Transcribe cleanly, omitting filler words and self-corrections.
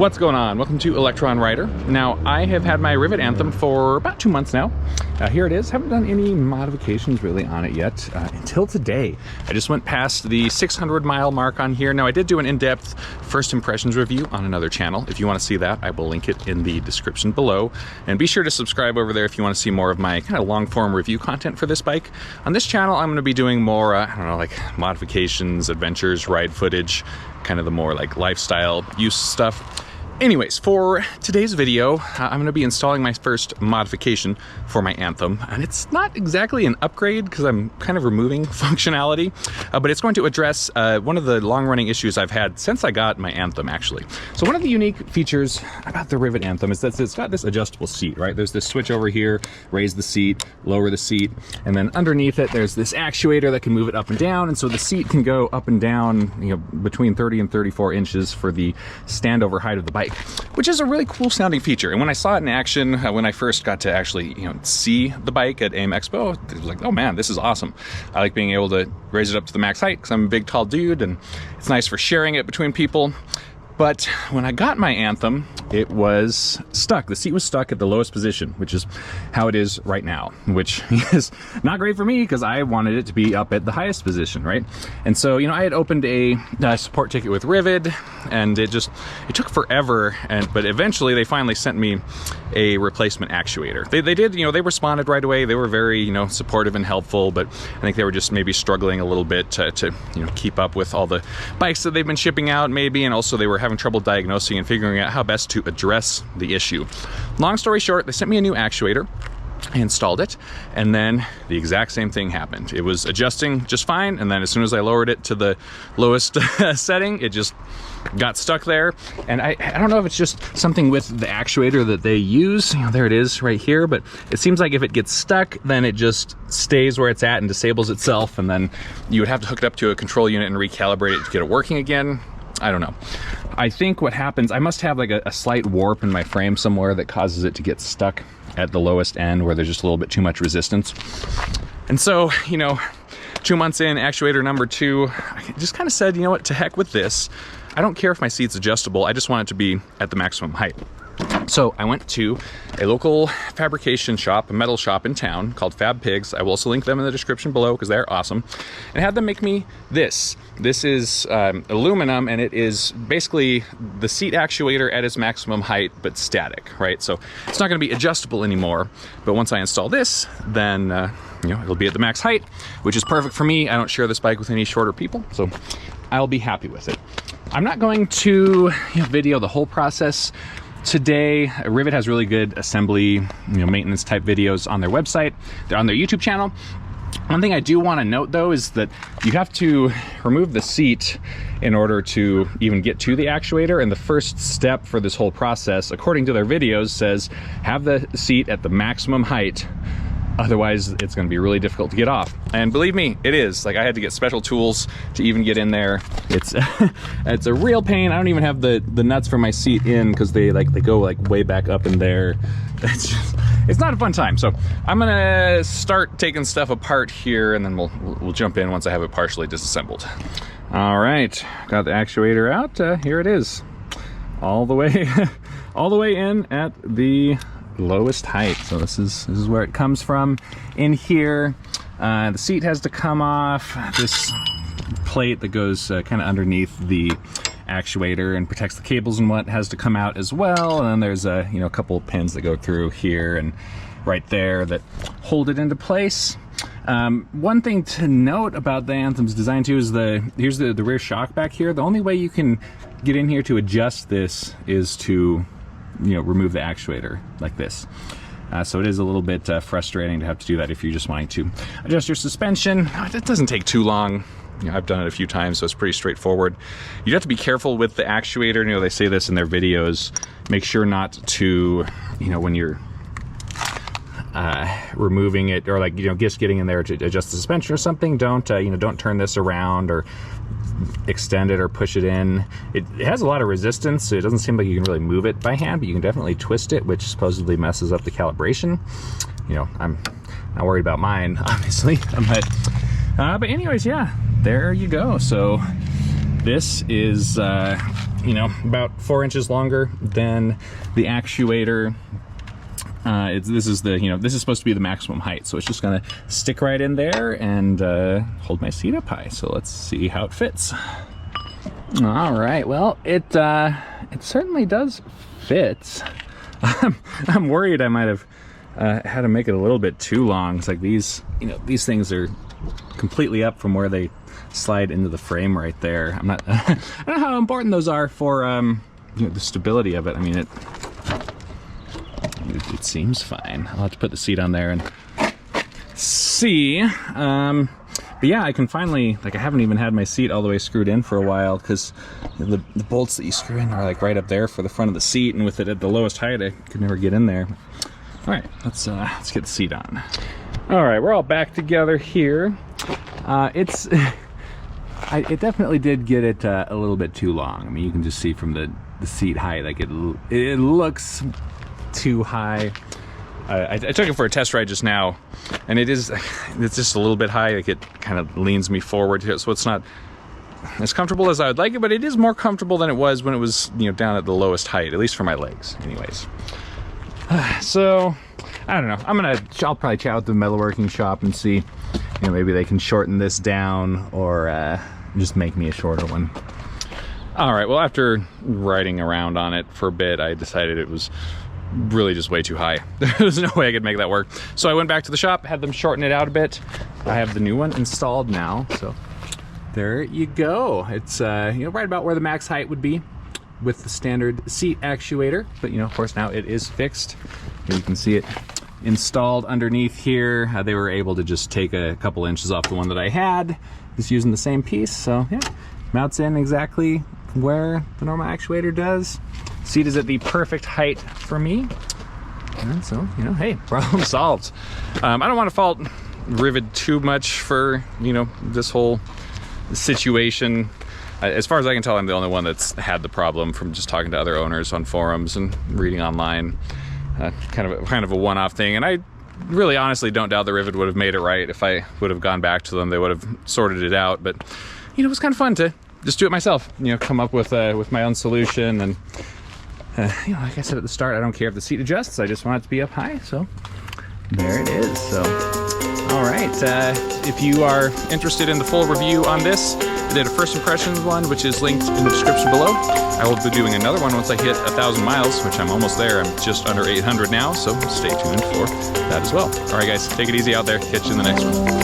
What's going on? Welcome to Electron Rider. Now, I have had my Ryvid Anthem for about 2 months now. Here it is. Haven't done any modifications really on it yet until today. I just went past the 600-mile mark on here. Now, I did do an in-depth first impressions review on another channel. If you want to see that, I will link it in the description below. And be sure to subscribe over there if you want to see more of my kind of long-form review content for this bike. On this channel, I'm going to be doing more, I don't know, like modifications, adventures, ride footage, kind of the more like lifestyle use stuff. Anyways, for today's video, I'm going to be installing my first modification for my Anthem, and it's not exactly an upgrade because I'm kind of removing functionality, but it's going to address one of the long-running issues I've had since I got my Anthem, actually. So one of the unique features about the Ryvid Anthem is that it's got this adjustable seat, right? There's this switch over here, raise the seat, lower the seat, and then underneath it, there's this actuator that can move it up and down, and so the seat can go up and down, you know, between 30 and 34 inches for the standover height of the bike, which is a really cool sounding feature. And when I saw it in action, when I first got to actually, see the bike at AIM Expo, it was like, oh man, this is awesome. I like being able to raise it up to the max height because I'm a big, tall dude, and it's nice for sharing it between people. But when I got my Anthem, it was stuck. The seat was stuck at the lowest position, which is how it is right now, which is not great for me because I wanted it to be up at the highest position, right? And so, I had opened a support ticket with Ryvid, and it took forever, but eventually they finally sent me a replacement actuator. They did, they responded right away. They were very, supportive and helpful, but I think they were just maybe struggling a little bit to keep up with all the bikes that they've been shipping out, maybe, and also they were having trouble diagnosing and figuring out how best to address the issue. Long story short, they sent me a new actuator. I installed it, and then the exact same thing happened. It was adjusting just fine, and then as soon as I lowered it to the lowest setting, it just got stuck there. And I don't know if it's just something with the actuator that they use. There it is right here, but it seems like if it gets stuck, then it just stays where it's at and disables itself, and then you would have to hook it up to a control unit and recalibrate it to get it working again. I don't know. I think what happens, I must have like a slight warp in my frame somewhere that causes it to get stuck at the lowest end where there's just a little bit too much resistance. And so, 2 months in, actuator number 2, I just kind of said, you know what, to heck with this. I don't care if my seat's adjustable, I just want it to be at the maximum height. So I went to a local fabrication shop, a metal shop in town called Fab Pigs. I will also link them in the description below because they're awesome. And had them make me this. This is aluminum, and it is basically the seat actuator at its maximum height, but static, right? So it's not going to be adjustable anymore. But once I install this, then it'll be at the max height, which is perfect for me. I don't share this bike with any shorter people, so I'll be happy with it. I'm not going to video the whole process today. Ryvid has really good assembly, maintenance type videos on their website. They're on their YouTube channel. One thing I do want to note though is that you have to remove the seat in order to even get to the actuator, and the first step for this whole process, according to their videos, says have the seat at the maximum height. Otherwise, it's going to be really difficult to get off. And believe me, it is. Like, I had to get special tools to even get in there. It's it's a real pain. I don't even have the nuts for my seat in because they go way back up in there. It's not a fun time. So I'm gonna start taking stuff apart here, and then we'll jump in once I have it partially disassembled. All right, got the actuator out. Here it is, all the way all the way in at the lowest height. So this is where it comes from in here. The seat has to come off. This plate that goes kind of underneath the actuator and protects the cables and what has to come out as well. And then there's a couple of pins that go through here and right there that hold it into place. One thing to note about the Anthem's design too is here's the rear shock back here. The only way you can get in here to adjust this is to remove the actuator like this. So it is a little bit frustrating to have to do that if you're just wanting to adjust your suspension. It doesn't take too long. I've done it a few times, so it's pretty straightforward. You have to be careful with the actuator. They say this in their videos. Make sure not to, when you're removing it or just getting in there to adjust the suspension or something, don't turn this around or extend it or push it in. It has a lot of resistance, so it doesn't seem like you can really move it by hand, but you can definitely twist it, which supposedly messes up the calibration. I'm not worried about mine, obviously, but anyways, yeah, there you go. So this is you know, about 4 inches longer than the Actuator. This is the, you know, this is supposed to be the maximum height, so it's just gonna stick right in there and hold my seat up high. So let's see how it fits. All right, well, it certainly does fit. I'm worried I might have had to make it a little bit too long. It's like these, you know, these things are completely up from where they slide into the frame right there. I'm not, I don't know how important those are for you know, the stability of it. I mean, it seems fine. I'll have to put the seat on there and see. But yeah, I can finally, like, I haven't even had my seat all the way screwed in for a while, because the bolts that you screw in are like right up there for the front of the seat, and with it at the lowest height, I could never get in there. All right, let's get the seat on. All right, we're all back together here. It definitely did get it a little bit too long. I mean, you can just see from the seat height, like it looks too high. I took it for a test ride just now, and it's just a little bit high. Like, it kind of leans me forward here, so it's not as comfortable as I would like it, but it is more comfortable than it was when it was, you know, down at the lowest height, at least for my legs anyways. So I don't know, I'll probably chat with the metalworking shop and see, you know, maybe they can shorten this down, or just make me a shorter one. All right, well, after riding around on it for a bit, I decided it was really just way too high. There's no way I could make that work. So I went back to the shop, had them shorten it out a bit. I have the new one installed now, so there you go. It's you know, right about where the max height would be with the standard seat Actuator, but you know, of course, now it is fixed. You can see it installed underneath here. They were able to just take a couple inches off the one that I had, just using the same piece. So yeah, mounts in exactly where the normal Actuator does. Seat is at the perfect height for me, and so, you know, hey, problem solved. I don't want to fault Ryvid too much for, you know, this whole situation. As far as I can tell, I'm the only one that's had the problem, from just talking to other owners on forums and reading online. Kind of a one-off thing, and I really honestly don't doubt that Ryvid would have made it right if I would have gone back to them. They would have sorted it out, but you know, it was kind of fun to just do it myself. You know, come up with my own solution. And you know, like I said at the start, I don't care if the seat adjusts. I just want it to be up high. So there it is. So all right, if you are interested in the full review on this, I did a first impressions one, which is linked in the description below. I will be doing another one once I hit 1,000 miles, which I'm almost there. I'm just under 800 now, so stay tuned for that as well. All right, guys, take it easy out there. Catch you in the next one.